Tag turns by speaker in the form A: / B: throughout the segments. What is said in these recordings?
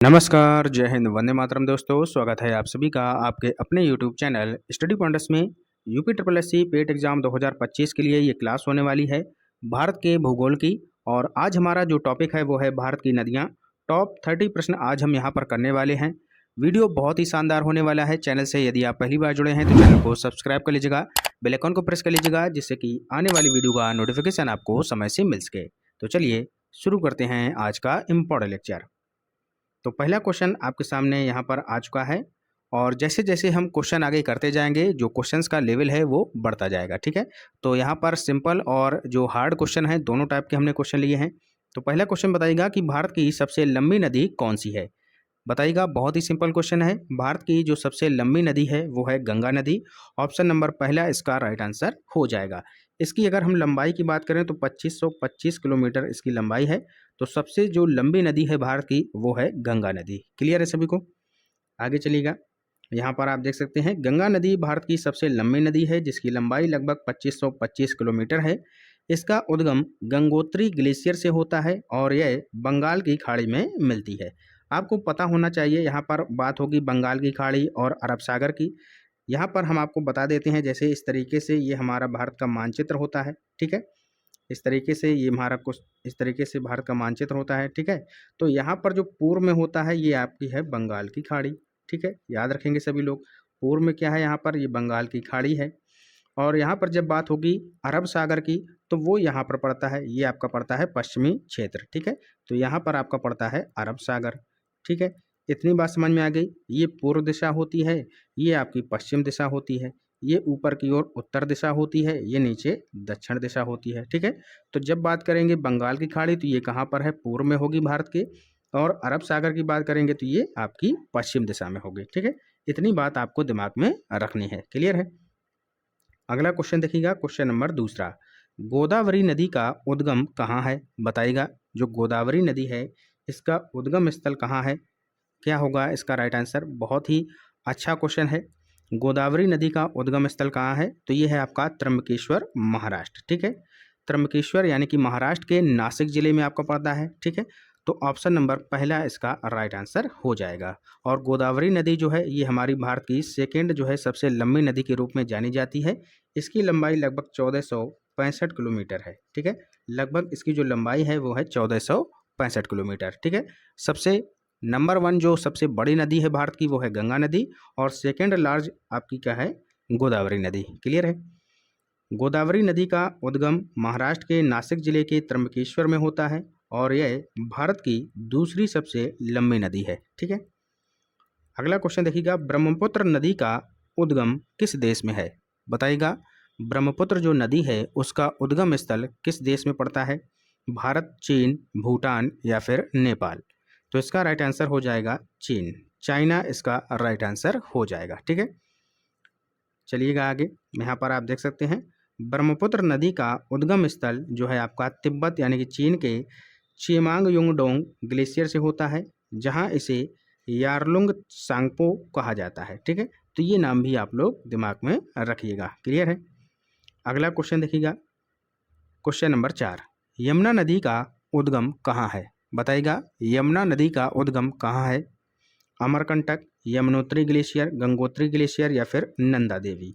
A: नमस्कार, जय हिंद, वंदे मातरम दोस्तों। स्वागत है आप सभी का आपके अपने यूट्यूब चैनल स्टडी पॉइंट्स में। यूपी ट्रिपल एससी पेट एग्जाम 2025 के लिए ये क्लास होने वाली है भारत के भूगोल की। और आज हमारा जो टॉपिक है वो है भारत की नदियाँ। टॉप 30 प्रश्न आज हम यहाँ पर करने वाले हैं। वीडियो बहुत ही शानदार होने वाला है। चैनल से यदि आप पहली बार जुड़े हैं तो चैनल को सब्सक्राइब कर लीजिएगा, बेल आइकन को प्रेस कर लीजिएगा, जिससे कि आने वाली वीडियो का नोटिफिकेशन आपको समय से मिल सके। तो चलिए शुरू करते हैं आज का इम्पोर्टेंट लेक्चर। तो पहला क्वेश्चन आपके सामने यहाँ पर आ चुका है और जैसे जैसे हम क्वेश्चन आगे करते जाएंगे जो क्वेश्चंस का लेवल है वो बढ़ता जाएगा। ठीक है, तो यहाँ पर सिंपल और जो हार्ड क्वेश्चन है दोनों टाइप के हमने क्वेश्चन लिए हैं। तो पहला क्वेश्चन बताइएगा कि भारत की सबसे लंबी नदी कौन सी है। बताइएगा, बहुत ही सिंपल क्वेश्चन है। भारत की जो सबसे लंबी नदी है वो है गंगा नदी। ऑप्शन नंबर पहला इसका राइट आंसर हो जाएगा। इसकी अगर हम लंबाई की बात करें तो 2525 किलोमीटर इसकी लंबाई है। तो सबसे जो लंबी नदी है भारत की वो है गंगा नदी। क्लियर है सभी को? आगे चलिएगा। यहाँ पर आप देख सकते हैं गंगा नदी भारत की सबसे लंबी नदी है जिसकी लंबाई लगभग 2525 किलोमीटर है। इसका उद्गम गंगोत्री ग्लेशियर से होता है और यह बंगाल की खाड़ी में मिलती है। आपको पता होना चाहिए, यहाँ पर बात होगी बंगाल की खाड़ी और अरब सागर की। यहाँ पर हम आपको बता देते हैं, जैसे इस तरीके से ये हमारा भारत का मानचित्र होता है। ठीक है, इस तरीके से ये हमारा कुछ इस तरीके से भारत का मानचित्र होता है। ठीक है, तो यहाँ पर जो पूर्व में होता है ये आपकी है बंगाल की खाड़ी। ठीक है, याद रखेंगे सभी लोग। पूर्व में क्या है, यहाँ पर ये बंगाल की खाड़ी है। और यहाँ पर जब बात होगी अरब सागर की तो वो यहाँ पर पड़ता है, ये आपका पड़ता है पश्चिमी क्षेत्र। ठीक है, तो यहाँ पर आपका पड़ता है अरब सागर। ठीक है, इतनी बात समझ में आ गई। ये पूर्व दिशा होती है, ये आपकी पश्चिम दिशा होती है, ये ऊपर की ओर उत्तर दिशा होती है, ये नीचे दक्षिण दिशा होती है। ठीक है, तो जब बात करेंगे बंगाल की खाड़ी तो ये कहाँ पर है, पूर्व में होगी भारत के। और अरब सागर की बात करेंगे तो ये आपकी पश्चिम दिशा में होगी। ठीक है, इतनी बात आपको दिमाग में रखनी है। क्लियर है? अगला क्वेश्चन देखिएगा, क्वेश्चन नंबर दूसरा। गोदावरी नदी का उद्गम कहाँ है? बताइएगा, जो गोदावरी नदी है इसका उद्गम स्थल कहाँ है? क्या होगा इसका राइट आंसर? बहुत ही अच्छा क्वेश्चन है। गोदावरी नदी का उद्गम स्थल कहाँ है? तो ये है आपका त्र्यंबकेश्वर, महाराष्ट्र। ठीक है, त्र्यंबकेश्वर यानी कि महाराष्ट्र के नासिक जिले में आपका पड़ता है। ठीक है, तो ऑप्शन नंबर पहला इसका राइट आंसर हो जाएगा। और गोदावरी नदी जो है ये हमारी भारत की सेकेंड जो है सबसे लंबी नदी के रूप में जानी जाती है। इसकी लंबाई लगभग 1465 किलोमीटर है। ठीक है, लगभग इसकी जो लंबाई है वो है 1465 किलोमीटर। ठीक है, सबसे नंबर 1 जो सबसे बड़ी नदी है भारत की वो है गंगा नदी और सेकेंड लार्ज आपकी क्या है, गोदावरी नदी। क्लियर है? गोदावरी नदी का उद्गम महाराष्ट्र के नासिक जिले के त्र्यंबकेश्वर में होता है और यह भारत की दूसरी सबसे लंबी नदी है। ठीक है, अगला क्वेश्चन देखिएगा, ब्रह्मपुत्र नदी का उद्गम किस देश में है? बताइएगा, ब्रह्मपुत्र जो नदी है उसका उद्गम स्थल किस देश में पड़ता है? भारत, चीन, भूटान या फिर नेपाल? तो इसका राइट आंसर हो जाएगा चीन, चाइना इसका राइट आंसर हो जाएगा। ठीक है, चलिएगा आगे। यहाँ पर आप देख सकते हैं ब्रह्मपुत्र नदी का उद्गम स्थल जो है आपका तिब्बत यानी कि चीन के चिमांगयुंगडोंग ग्लेशियर से होता है, जहाँ इसे यारलुंग सांगपो कहा जाता है। ठीक है, तो ये नाम भी आप लोग दिमाग में रखिएगा। क्लियर है? अगला क्वेश्चन देखिएगा, क्वेश्चन नंबर 4। यमुना नदी का उद्गम कहाँ है? बताइएगा, यमुना नदी का उद्गम कहाँ है? अमरकंटक, यमुनोत्री ग्लेशियर, गंगोत्री ग्लेशियर या फिर नंदा देवी?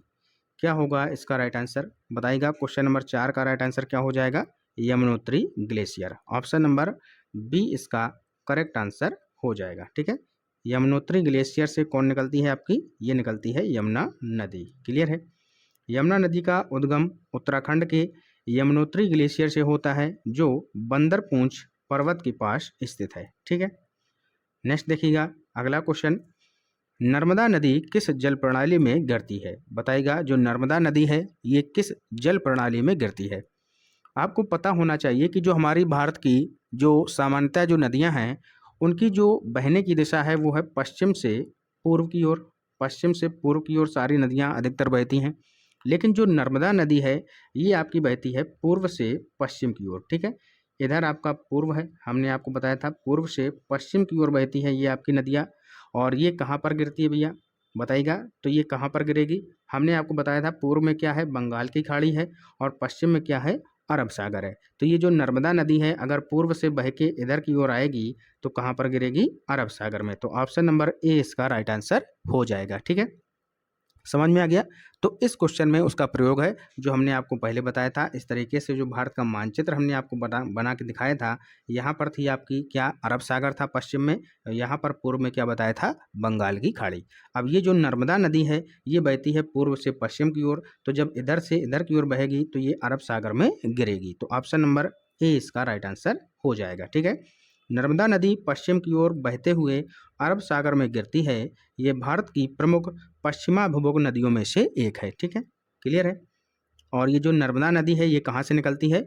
A: क्या होगा इसका राइट आंसर? बताइएगा, क्वेश्चन नंबर 4 का राइट आंसर क्या हो जाएगा? Yamunotri glacier. Option number B इसका करेक्ट आंसर हो जाएगा। ठीक है, यमुनोत्री ग्लेशियर से कौन निकलती है आपकी? ये निकलती है यमुना नदी। क्लियर है? यमुना नदी का उद्गम उत्तराखंड के यमुनोत्री ग्लेशियर से होता है जो बंदरपूंछ पर्वत के पास स्थित है। ठीक है, नेक्स्ट देखिएगा अगला क्वेश्चन, नर्मदा नदी किस जल प्रणाली में गिरती है? बताइएगा, जो नर्मदा नदी है ये किस जल प्रणाली में गिरती है? आपको पता होना चाहिए कि जो हमारी भारत की जो सामान्यतः जो नदियां हैं उनकी जो बहने की दिशा है वो है पश्चिम से पूर्व की ओर। पश्चिम से पूर्व की ओर सारी नदियां अधिकतर बहती हैं, लेकिन जो नर्मदा नदी है ये आपकी बहती है पूर्व से पश्चिम की ओर। ठीक है, इधर आपका पूर्व है, हमने आपको बताया था पूर्व से पश्चिम की ओर बहती है ये आपकी नदियाँ। और ये कहाँ पर गिरती है भैया? बताइएगा, तो ये कहाँ पर गिरेगी? हमने आपको बताया था पूर्व में क्या है, बंगाल की खाड़ी है और पश्चिम में क्या है, अरब सागर है। तो ये जो नर्मदा नदी है अगर पूर्व से बह के इधर की ओर आएगी तो कहाँ पर गिरेगी? अरब सागर में। तो ऑप्शन नंबर ए इसका राइट आंसर हो जाएगा। ठीक है, समझ में आ गया। तो इस क्वेश्चन में उसका प्रयोग है जो हमने आपको पहले बताया था। इस तरीके से जो भारत का मानचित्र हमने आपको बना के दिखाया था, यहाँ पर थी आपकी क्या? अरब सागर था पश्चिम में, यहाँ पर पूर्व में क्या बताया था? बंगाल की खाड़ी। अब ये जो नर्मदा नदी है ये बहती है पूर्व से पश्चिम की ओर, तो जब इधर से इधर की ओर बहेगी तो ये अरब सागर में गिरेगी। तो ऑप्शन नंबर ए इसका राइट आंसर हो जाएगा। ठीक है, नर्मदा नदी पश्चिम की ओर बहते हुए अरब सागर में गिरती है। ये भारत की प्रमुख पश्चिमाभिमुख नदियों में से एक है। ठीक है, क्लियर है। और ये जो नर्मदा नदी है ये कहाँ से निकलती है?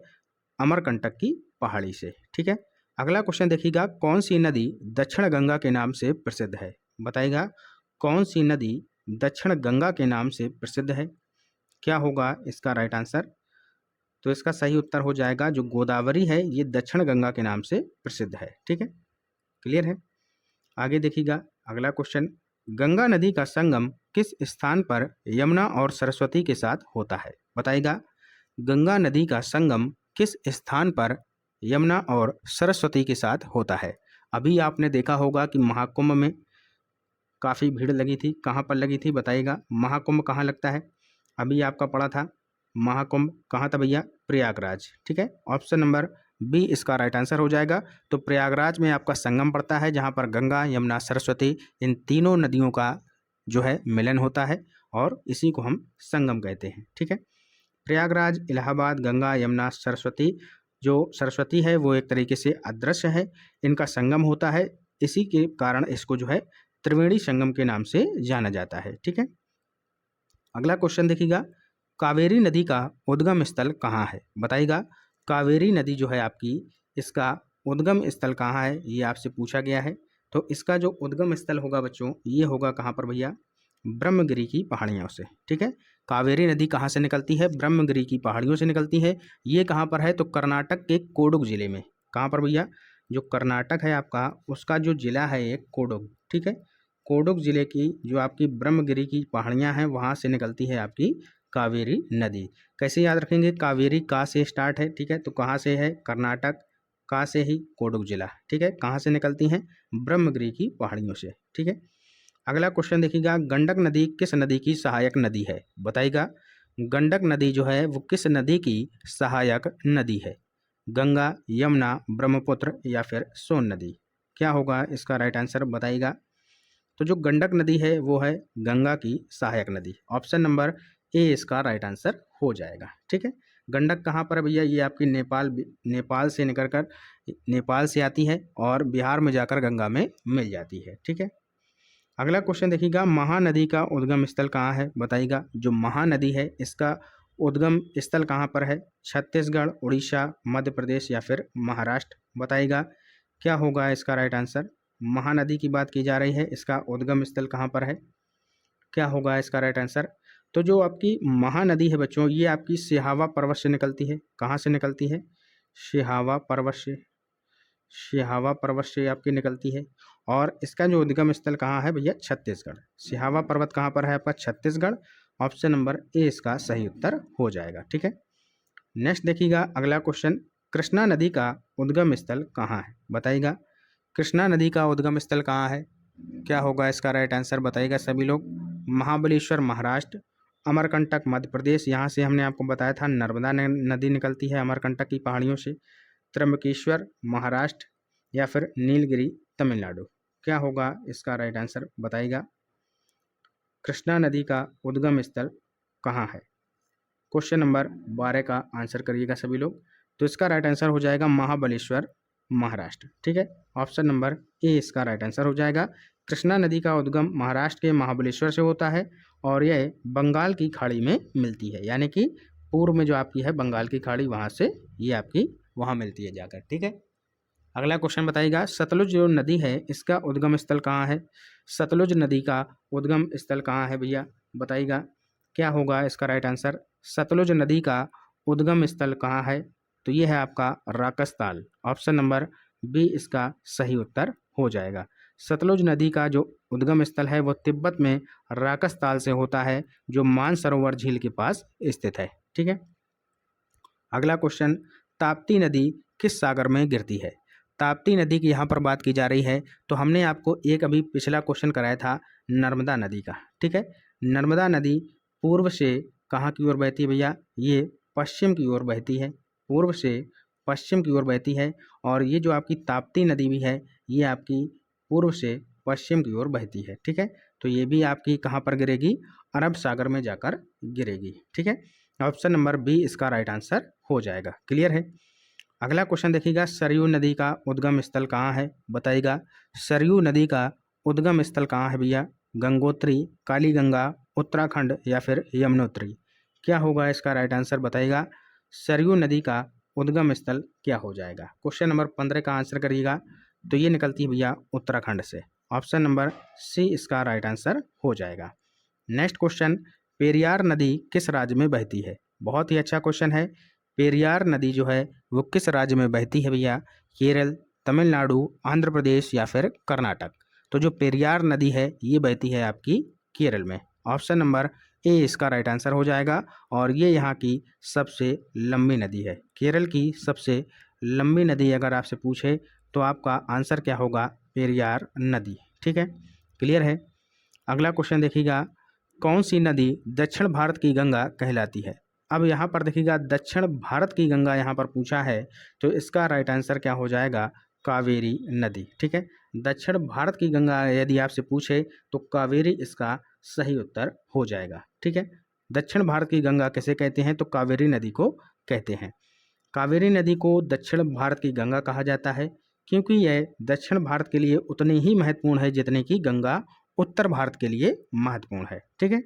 A: अमरकंटक की पहाड़ी से। ठीक है, अगला क्वेश्चन देखिएगा, कौन सी नदी दक्षिण गंगा के नाम से प्रसिद्ध है? बताइएगा, कौन सी नदी दक्षिण गंगा के नाम से प्रसिद्ध है? क्या होगा इसका राइट आंसर? तो इसका सही उत्तर हो जाएगा जो गोदावरी है ये दक्षिण गंगा के नाम से प्रसिद्ध है। ठीक है, क्लियर है। आगे देखिएगा अगला क्वेश्चन, गंगा नदी का संगम किस स्थान पर यमुना और सरस्वती के साथ होता है? बताइएगा, गंगा नदी का संगम किस स्थान पर यमुना और सरस्वती के साथ होता है? अभी आपने देखा होगा कि महाकुंभ में काफ़ी भीड़ लगी थी। कहाँ पर लगी थी बताइएगा? महाकुंभ कहाँ लगता है? अभी आपका पढ़ा था महाकुंभ कहाँ था भैया? प्रयागराज। ठीक है, ऑप्शन नंबर बी इसका राइट आंसर हो जाएगा। तो प्रयागराज में आपका संगम पड़ता है जहाँ पर गंगा यमुना सरस्वती इन तीनों नदियों का जो है मिलन होता है और इसी को हम संगम कहते हैं। ठीक है, प्रयागराज, इलाहाबाद, गंगा यमुना सरस्वती, जो सरस्वती है वो एक तरीके से अदृश्य है, इनका संगम होता है, इसी के कारण इसको जो है त्रिवेणी संगम के नाम से जाना जाता है। ठीक है, अगला क्वेश्चन देखिएगा, कावेरी नदी का उद्गम स्थल कहाँ है? बताइएगा, कावेरी नदी जो है आपकी इसका उद्गम स्थल कहाँ है ये आपसे पूछा गया है। तो इसका जो उद्गम स्थल होगा बच्चों ये होगा कहाँ पर भैया? ब्रह्मगिरी की पहाड़ियों से। ठीक है, कावेरी नदी कहाँ से निकलती है? ब्रह्मगिरी की पहाड़ियों से निकलती है। ये कहाँ पर है? तो कर्नाटक के कोडुग जिले में। कहाँ पर भैया? जो कर्नाटक है आपका उसका जो जिला है एक कोडुग। ठीक है, कोडुग जिले की जो आपकी ब्रह्मगिरी की पहाड़ियाँ हैं वहाँ से निकलती है आपकी कावेरी नदी। कैसे याद रखेंगे? कावेरी का से स्टार्ट है। ठीक है, तो कहाँ से है? कर्नाटक, का से ही कोडुग जिला। ठीक है, कहाँ से निकलती हैं? ब्रह्मगिरी की पहाड़ियों से। ठीक है, अगला क्वेश्चन देखिएगा, गंडक नदी किस नदी की सहायक नदी है? बताइएगा, गंडक नदी जो है वो किस नदी की सहायक नदी है? गंगा, यमुना, ब्रह्मपुत्र या फिर सोन नदी? क्या होगा इसका राइट आंसर? बताइएगा। तो जो गंडक नदी है वो है गंगा की सहायक नदी। ऑप्शन नंबर ए इसका राइट आंसर हो जाएगा। ठीक है, गंडक कहाँ पर है भैया? ये आपकी नेपाल से निकल कर नेपाल से आती है और बिहार में जाकर गंगा में मिल जाती है। ठीक है, अगला क्वेश्चन देखिएगा, महानदी का उद्गम स्थल कहाँ है? बताइएगा, जो महानदी है इसका उद्गम स्थल कहाँ पर है? छत्तीसगढ़, उड़ीसा, मध्य प्रदेश या फिर महाराष्ट्र? बताइएगा, क्या होगा इसका राइट आंसर? महानदी की बात की जा रही है, इसका उद्गम स्थल कहाँ पर है? क्या होगा इसका राइट आंसर? तो जो आपकी महानदी है बच्चों ये आपकी सिहावा पर्वत से निकलती है। कहाँ से निकलती है? सिहावा पर्वत से। सिहावा पर्वत से आपकी निकलती है और इसका जो उद्गम स्थल कहाँ है भैया? छत्तीसगढ़। सिहावा पर्वत कहाँ पर है आपका? छत्तीसगढ़। ऑप्शन नंबर ए इसका सही उत्तर हो जाएगा। ठीक है, नेक्स्ट देखिएगा अगला क्वेश्चन, कृष्णा नदी का उद्गम स्थल कहाँ है? बताइएगा, कृष्णा नदी का उद्गम स्थल कहाँ है? क्या होगा इसका राइट आंसर? बताइएगा सभी लोग। महाबलेश्वर महाराष्ट्र, अमरकंटक मध्य प्रदेश, यहाँ से हमने आपको बताया था नर्मदा नदी निकलती है अमरकंटक की पहाड़ियों से, त्र्यंबकेश्वर महाराष्ट्र या फिर नीलगिरी तमिलनाडु? क्या होगा इसका राइट आंसर? बताइएगा, कृष्णा नदी का उद्गम स्थल कहाँ है? क्वेश्चन नंबर 12 का आंसर करिएगा सभी लोग। तो इसका राइट आंसर हो जाएगा महाबलेश्वर महाराष्ट्र। ठीक है, ऑप्शन नंबर ए इसका राइट आंसर हो जाएगा। कृष्णा नदी का उद्गम महाराष्ट्र के महाबलेश्वर से होता है और यह बंगाल की खाड़ी में मिलती है, यानी कि पूर्व में जो आपकी है बंगाल की खाड़ी वहाँ से ये आपकी वहाँ मिलती है जाकर। ठीक है, अगला क्वेश्चन बताइएगा, सतलुज जो नदी है इसका उद्गम स्थल कहाँ है? सतलुज नदी का उद्गम स्थल कहाँ है भैया? बताइएगा, क्या होगा इसका राइट आंसर? सतलुज नदी का उद्गम स्थल कहाँ है? तो ये है आपका राकसताल। ऑप्शन नंबर बी इसका सही उत्तर हो जाएगा। सतलुज नदी का जो उद्गम स्थल है वो तिब्बत में राकसताल से होता है जो मानसरोवर झील के पास स्थित है। ठीक है, अगला क्वेश्चन, ताप्ती नदी किस सागर में गिरती है? ताप्ती नदी की यहाँ पर बात की जा रही है, तो हमने आपको एक अभी पिछला क्वेश्चन कराया था नर्मदा नदी का, ठीक है। नर्मदा नदी पूर्व से कहाँ की ओर बहती है भैया? ये पश्चिम की ओर बहती है, पूर्व से पश्चिम की ओर बहती है। और ये जो आपकी ताप्ती नदी भी है, ये आपकी पूर्व से पश्चिम की ओर बहती है, ठीक है। तो ये भी आपकी कहाँ पर गिरेगी? अरब सागर में जाकर गिरेगी, ठीक है। ऑप्शन नंबर बी इसका राइट आंसर हो जाएगा। क्लियर है। अगला क्वेश्चन देखिएगा, सरयू नदी का उद्गम स्थल कहाँ है? बताइएगा, सरयू नदी का उद्गम स्थल कहाँ है भैया? गंगोत्री, काली गंगा, उत्तराखंड या फिर यमुनोत्री? क्या होगा इसका राइट आंसर? बताइएगा, सरयू नदी का उद्गम स्थल क्या हो जाएगा? क्वेश्चन नंबर 15 का आंसर करिएगा। तो ये निकलती है भैया उत्तराखंड से। ऑप्शन नंबर सी इसका राइट आंसर हो जाएगा। नेक्स्ट क्वेश्चन, पेरियार नदी किस राज्य में बहती है? बहुत ही अच्छा क्वेश्चन है। पेरियार नदी जो है वो किस राज्य में बहती है भैया? केरल, तमिलनाडु, आंध्र प्रदेश या फिर कर्नाटक? तो जो पेरियार नदी है ये बहती है आपकी केरल में। ऑप्शन नंबर ए इसका राइट आंसर हो जाएगा। और ये यहाँ की सबसे लंबी नदी है, केरल की सबसे लंबी नदी अगर आपसे पूछे तो आपका आंसर क्या होगा? पेरियार नदी, ठीक है। क्लियर है। अगला क्वेश्चन देखिएगा, कौन सी नदी दक्षिण भारत की गंगा कहलाती है? अब यहाँ पर देखिएगा दक्षिण भारत की गंगा यहाँ पर पूछा है, तो इसका राइट आंसर क्या हो जाएगा? कावेरी नदी, ठीक है। दक्षिण भारत की गंगा यदि आपसे पूछे तो कावेरी इसका सही उत्तर हो जाएगा, ठीक है। दक्षिण भारत की गंगा किसे कहते हैं? तो कावेरी नदी को कहते हैं। कावेरी नदी को दक्षिण भारत की गंगा कहा जाता है क्योंकि यह दक्षिण भारत के लिए उतनी ही महत्वपूर्ण है जितने की गंगा उत्तर भारत के लिए महत्वपूर्ण है, ठीक है।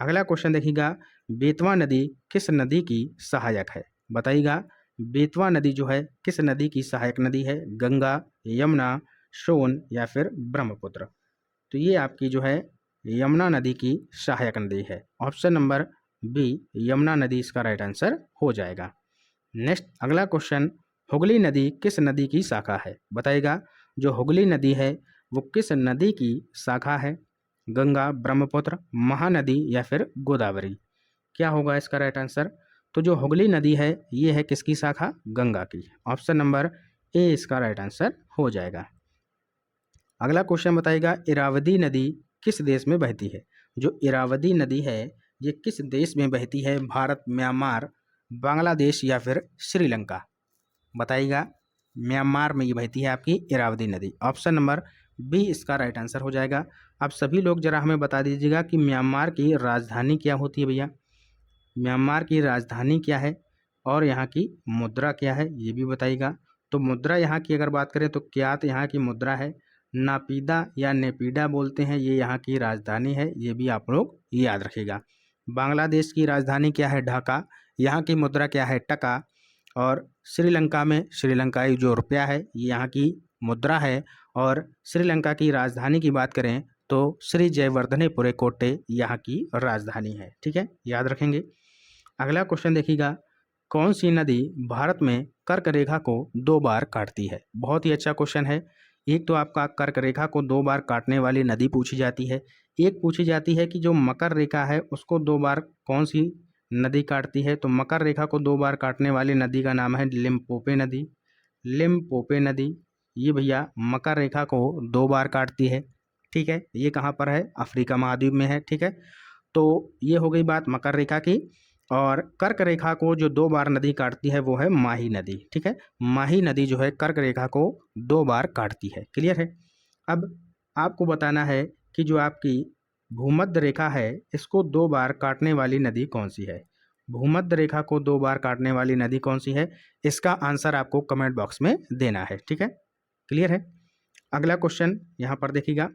A: अगला क्वेश्चन देखिएगा, बेतवा नदी किस नदी की सहायक है? बताइएगा, बेतवा नदी जो है किस नदी की सहायक नदी है? गंगा, यमुना, सोन या फिर ब्रह्मपुत्र? तो ये आपकी जो है यमुना नदी की सहायक नदी है। ऑप्शन नंबर बी यमुना नदी इसका राइट आंसर हो जाएगा। नेक्स्ट अगला क्वेश्चन, हुगली नदी किस नदी की शाखा है? बताइएगा, जो हुगली नदी है वो किस नदी की शाखा है? गंगा, ब्रह्मपुत्र, महानदी या फिर गोदावरी? क्या होगा इसका राइट आंसर? तो जो हुगली नदी है ये है किसकी शाखा? गंगा की। ऑप्शन नंबर ए इसका राइट आंसर हो जाएगा। अगला क्वेश्चन बताइएगा, इरावदी नदी किस देश में बहती है? जो इरावदी नदी है ये किस देश में बहती है? भारत, म्यांमार, बांग्लादेश या फिर श्रीलंका? बताइएगा, म्यांमार में ये बहती है आपकी इरावदी नदी। ऑप्शन नंबर बी इसका राइट आंसर हो जाएगा। आप सभी लोग जरा हमें बता दीजिएगा कि म्यांमार की राजधानी क्या होती है भैया? म्यांमार की राजधानी क्या है और यहाँ की मुद्रा क्या है ये भी बताइएगा। तो मुद्रा यहाँ की अगर बात करें तो क्यात यहाँ की मुद्रा है, नापीदा या नेपीडा बोलते हैं, ये यहाँ की राजधानी है, ये भी आप लोग याद रखिएगा। बांग्लादेश की राजधानी क्या है? ढाका, यहाँ की मुद्रा क्या है? टका। और श्रीलंका में श्रीलंकाई जो रुपया है ये यहाँ की मुद्रा है। और श्रीलंका की राजधानी की बात करें तो श्री जयवर्धनेपुरे कोटे यहाँ की राजधानी है, ठीक है, याद रखेंगे। अगला क्वेश्चन देखिएगा, कौन सी नदी भारत में कर्क रेखा को 2 बार काटती है? बहुत ही अच्छा क्वेश्चन है। एक तो आपका कर्क रेखा को 2 बार काटने वाली नदी पूछी जाती है, एक पूछी जाती है कि जो मकर रेखा है उसको 2 बार कौन सी नदी काटती है? तो मकर रेखा को 2 बार काटने वाली नदी का नाम है लिम्पोपो नदी। लिम्पोपो नदी ये भैया मकर रेखा को 2 बार काटती है, ठीक है। ये कहाँ पर है? अफ्रीका महाद्वीप में है, ठीक है। तो ये हो गई बात मकर रेखा की। और कर्क रेखा को जो 2 बार नदी काटती है वो है माही नदी, ठीक है। माही नदी जो है कर्क रेखा को 2 बार काटती है। क्लियर है। अब आपको बताना है कि जो आपकी भूमध्य रेखा है इसको 2 बार काटने वाली नदी कौन सी है? भूमध्य रेखा को 2 बार काटने वाली नदी कौन सी है? इसका आंसर आपको कमेंट बॉक्स में देना है, ठीक है। क्लियर है। अगला क्वेश्चन यहाँ पर देखिएगा,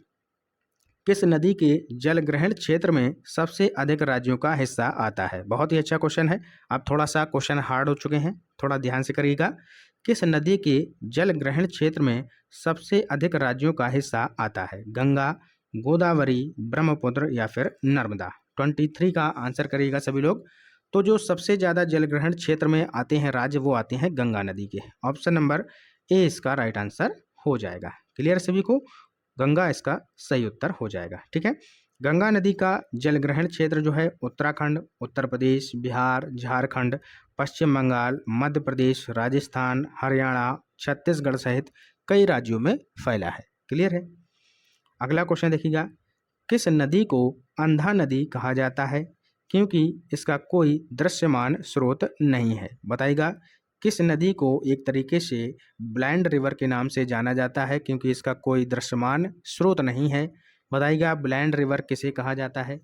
A: किस नदी के जल ग्रहण क्षेत्र में सबसे अधिक राज्यों का हिस्सा आता है? बहुत ही अच्छा क्वेश्चन है। अब थोड़ा सा क्वेश्चन हार्ड हो चुके हैं, थोड़ा ध्यान से करिएगा। किस नदी के जल ग्रहण क्षेत्र में सबसे अधिक राज्यों का हिस्सा आता है? गंगा, गोदावरी, ब्रह्मपुत्र या फिर नर्मदा? 23 का आंसर करिएगा सभी लोग। तो जो सबसे ज़्यादा जल ग्रहण क्षेत्र में आते हैं राज्य वो आते हैं गंगा नदी के। ऑप्शन नंबर ए इसका राइट आंसर हो जाएगा। क्लियर सभी को? गंगा इसका सही उत्तर हो जाएगा, ठीक है। गंगा नदी का जलग्रहण क्षेत्र जो है उत्तराखंड, उत्तर प्रदेश, बिहार, झारखंड, पश्चिम बंगाल, मध्य प्रदेश, राजस्थान, हरियाणा, छत्तीसगढ़ सहित कई राज्यों में फैला है। क्लियर है। अगला क्वेश्चन देखिएगा, किस नदी को अंधा नदी कहा जाता है क्योंकि इसका कोई दृश्यमान स्रोत नहीं है? बताइएगा, किस नदी को एक तरीके से ब्लाइंड रिवर के नाम से जाना जाता है क्योंकि इसका कोई दृश्यमान स्रोत नहीं है? बताइएगा, ब्लाइंड रिवर किसे कहा जाता है?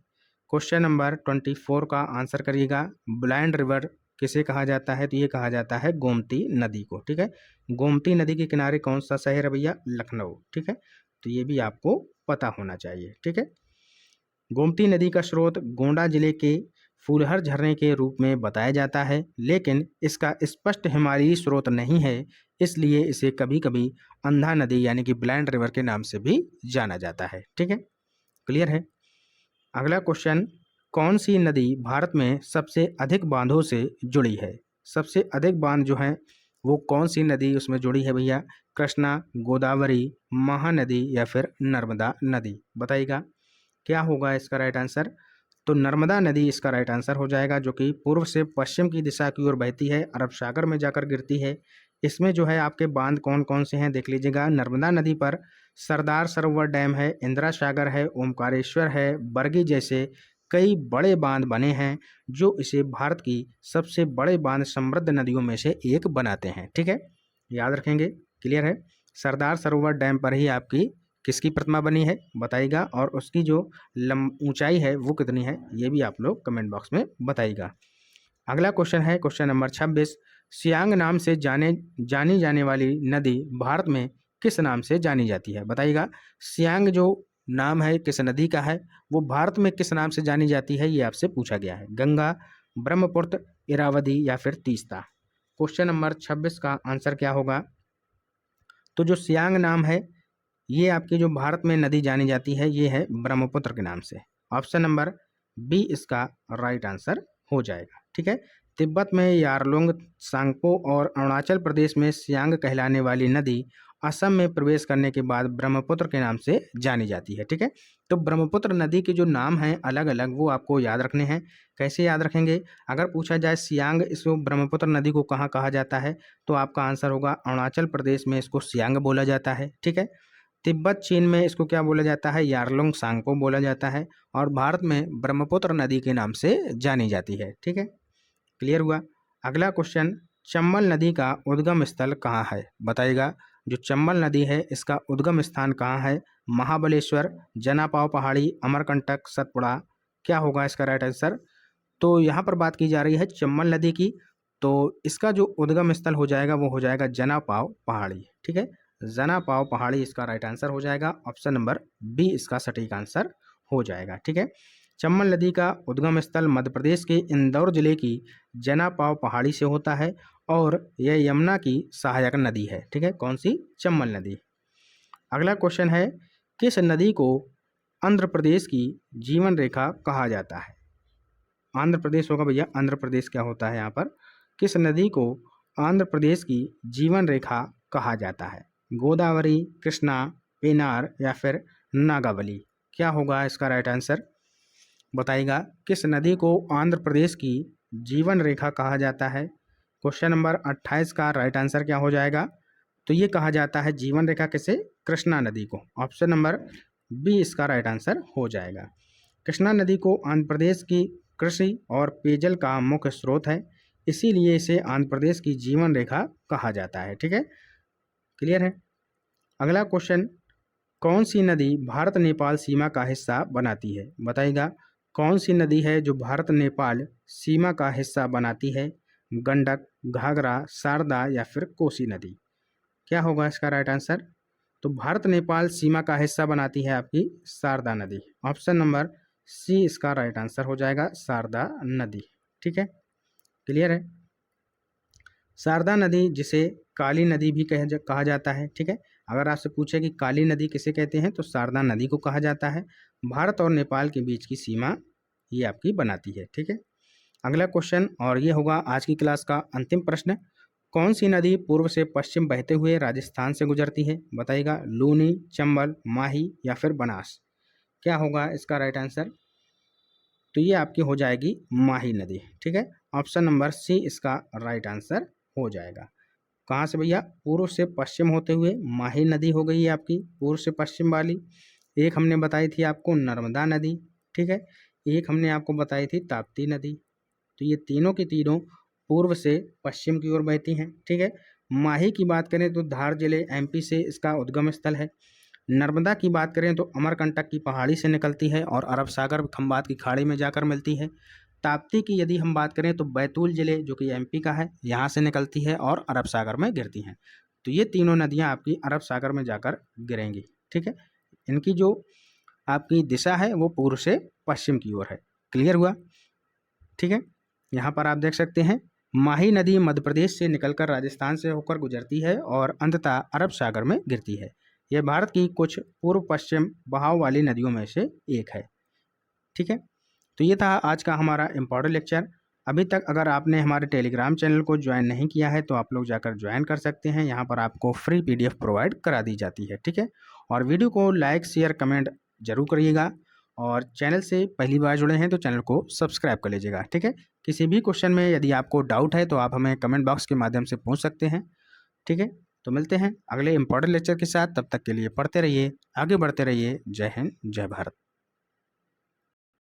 A: क्वेश्चन नंबर 24 का आंसर करिएगा। ब्लाइंड रिवर किसे कहा जाता है? तो ये कहा जाता है गोमती नदी को। ठीक है, गोमती नदी के किनारे कौन सा शहर है भैया? लखनऊ। ठीक है, तो ये भी आपको पता होना चाहिए। ठीक है, गोमती नदी का स्रोत गोंडा जिले के फूलहर झरने के रूप में बताया जाता है, लेकिन इसका स्पष्ट हिमालयी स्रोत नहीं है, इसलिए इसे कभी कभी अंधा नदी यानी कि ब्लाइंड रिवर के नाम से भी जाना जाता है। ठीक है, क्लियर है। अगला क्वेश्चन, कौन सी नदी भारत में सबसे अधिक बांधों से जुड़ी है? सबसे अधिक बांध जो है वो कौन सी नदी उसमें जुड़ी है भैया? कृष्णा, गोदावरी, महानदी या फिर नर्मदा नदी? बताइएगा, क्या होगा इसका राइट आंसर? तो नर्मदा नदी इसका राइट आंसर हो जाएगा, जो कि पूर्व से पश्चिम की दिशा की ओर बहती है, अरब सागर में जाकर गिरती है। इसमें जो है आपके बांध कौन कौन से हैं देख लीजिएगा। नर्मदा नदी पर सरदार सरोवर डैम है, इंदिरा सागर है, ओमकारेश्वर है, बरगी जैसे कई बड़े बांध बने हैं, जो इसे भारत की सबसे बड़े बांध समृद्ध नदियों में से एक बनाते हैं। ठीक है, याद रखेंगे। क्लियर है। सरदार सरोवर डैम पर ही आपकी किसकी प्रतिमा बनी है बताइएगा, और उसकी जो ऊंचाई है वो कितनी है, ये भी आप लोग कमेंट बॉक्स में बताइएगा। अगला क्वेश्चन है क्वेश्चन नंबर 26, सियांग नाम से जानी जाने वाली नदी भारत में किस नाम से जानी जाती है? बताइएगा, सियांग जो नाम है किस नदी का है, वो भारत में किस नाम से जानी जाती है, ये आपसे पूछा गया है। गंगा, ब्रह्मपुत्र, इरावदी या फिर तीस्ता? क्वेश्चन नंबर 26 का आंसर क्या होगा? तो जो सियांग नाम है ये आपकी जो भारत में नदी जानी जाती है ये है ब्रह्मपुत्र के नाम से। ऑप्शन नंबर बी इसका राइट आंसर हो जाएगा। ठीक है, तिब्बत में यारलुंग सांगपो और अरुणाचल प्रदेश में सियांग कहलाने वाली नदी असम में प्रवेश करने के बाद ब्रह्मपुत्र के नाम से जानी जाती है। ठीक है, तो ब्रह्मपुत्र नदी के जो नाम हैं अलग अलग वो आपको याद रखने हैं। कैसे याद रखेंगे? अगर पूछा जाए सियांग इसको ब्रह्मपुत्र नदी को कहाँ कहा जाता है, तो आपका आंसर होगा अरुणाचल प्रदेश में इसको सियांग बोला जाता है। ठीक है, तिब्बत चीन में इसको क्या बोला जाता है? यारलुंग सांगपो बोला जाता है, और भारत में ब्रह्मपुत्र नदी के नाम से जानी जाती है। ठीक है, क्लियर हुआ। अगला क्वेश्चन, चंबल नदी का उद्गम स्थल कहाँ है? बताइएगा, जो चंबल नदी है इसका उद्गम स्थान कहाँ है? महाबलेश्वर, जनापाव पहाड़ी, अमरकंटक, सतपुड़ा? क्या होगा इसका राइट आंसर? तो यहाँ पर बात की जा रही है चंबल नदी की, तो इसका जो उद्गम स्थल हो जाएगा वो हो जाएगा जनापाव पहाड़ी। ठीक है, जनापाव पहाड़ी इसका राइट आंसर हो जाएगा। ऑप्शन नंबर बी इसका सटीक आंसर हो जाएगा। ठीक है, चंबल नदी का उद्गम स्थल मध्य प्रदेश के इंदौर जिले की जनापाव पहाड़ी से होता है, और यह यमुना की सहायक नदी है। ठीक है, कौन सी? चंबल नदी। अगला क्वेश्चन है, किस नदी को आंध्र प्रदेश की जीवन रेखा कहा जाता है? आंध्र प्रदेश होगा भैया, आंध्र प्रदेश क्या होता है यहाँ पर? किस नदी को आंध्र प्रदेश की जीवन रेखा कहा जाता है? गोदावरी, कृष्णा, पेनार या फिर नागावली? क्या होगा इसका राइट आंसर? बताइएगा, किस नदी को आंध्र प्रदेश की जीवन रेखा कहा जाता है? क्वेश्चन नंबर 28 का राइट आंसर क्या हो जाएगा? तो ये कहा जाता है जीवन रेखा किसे? कृष्णा नदी को। ऑप्शन नंबर बी इसका राइट आंसर हो जाएगा। कृष्णा नदी को आंध्र प्रदेश की कृषि और पेयजल का मुख्य स्रोत है, इसीलिए इसे आंध्र प्रदेश की जीवन रेखा कहा जाता है। ठीक है, क्लियर है। अगला क्वेश्चन, कौन सी नदी भारत नेपाल सीमा का हिस्सा बनाती है? बताइएगा, कौन सी नदी है जो भारत नेपाल सीमा का हिस्सा बनाती है? गंडक, घाघरा, शारदा या फिर कोसी नदी? क्या होगा इसका राइट आंसर? तो भारत नेपाल सीमा का हिस्सा बनाती है आपकी शारदा नदी। ऑप्शन नंबर सी इसका राइट आंसर हो जाएगा, शारदा नदी। ठीक है, क्लियर है। शारदा नदी जिसे काली नदी भी कहा जाता है। ठीक है, अगर आपसे पूछे कि काली नदी किसे कहते हैं, तो शारदा नदी को कहा जाता है। भारत और नेपाल के बीच की सीमा ये आपकी बनाती है। ठीक है, अगला क्वेश्चन, और ये होगा आज की क्लास का अंतिम प्रश्न, कौन सी नदी पूर्व से पश्चिम बहते हुए राजस्थान से गुजरती है? बताइएगा, लूनी, चंबल, माही या फिर बनास? क्या होगा इसका राइट आंसर? तो ये आपकी हो जाएगी माही नदी। ठीक है, ऑप्शन नंबर सी इसका राइट आंसर हो जाएगा। कहाँ से भैया? पूर्व से पश्चिम होते हुए माही नदी हो गई है आपकी, पूर्व से पश्चिम वाली। एक हमने बताई थी आपको नर्मदा नदी, ठीक है, एक हमने आपको बताई थी ताप्ती नदी। तो ये तीनों की तीनों पूर्व से पश्चिम की ओर बहती हैं। ठीक है, माही की बात करें तो धार जिले एमपी से इसका उद्गम स्थल है। नर्मदा की बात करें तो अमरकंटक की पहाड़ी से निकलती है और अरब सागर खंबात की खाड़ी में जाकर मिलती है। ताप्ती की यदि हम बात करें तो बैतूल जिले जो कि एमपी का है, यहाँ से निकलती है और अरब सागर में गिरती हैं। तो ये तीनों नदियाँ आपकी अरब सागर में जाकर गिरेंगी। ठीक है, इनकी जो आपकी दिशा है वो पूर्व से पश्चिम की ओर है। क्लियर हुआ? ठीक है, यहाँ पर आप देख सकते हैं माही नदी मध्य प्रदेश से निकलकर राजस्थान से होकर गुजरती है और अंततः अरब सागर में गिरती है। यह भारत की कुछ पूर्व पश्चिम बहाव वाली नदियों में से एक है। ठीक है, तो ये था आज का हमारा इम्पोर्टेंट लेक्चर। अभी तक अगर आपने हमारे टेलीग्राम चैनल को ज्वाइन नहीं किया है तो आप लोग जाकर ज्वाइन कर सकते हैं। यहाँ पर आपको फ्री पीडीएफ प्रोवाइड करा दी जाती है। ठीक है, और वीडियो को लाइक शेयर कमेंट जरूर करिएगा और चैनल से पहली बार जुड़े हैं तो चैनल को सब्सक्राइब कर लीजिएगा। ठीक है, किसी भी क्वेश्चन में यदि आपको डाउट है तो आप हमें कमेंट बॉक्स के माध्यम से पूछ सकते हैं। ठीक है, तो मिलते हैं अगले इम्पोर्टेंट लेक्चर के साथ। तब तक के लिए पढ़ते रहिए, आगे बढ़ते रहिए। जय हिंद, जय भारत।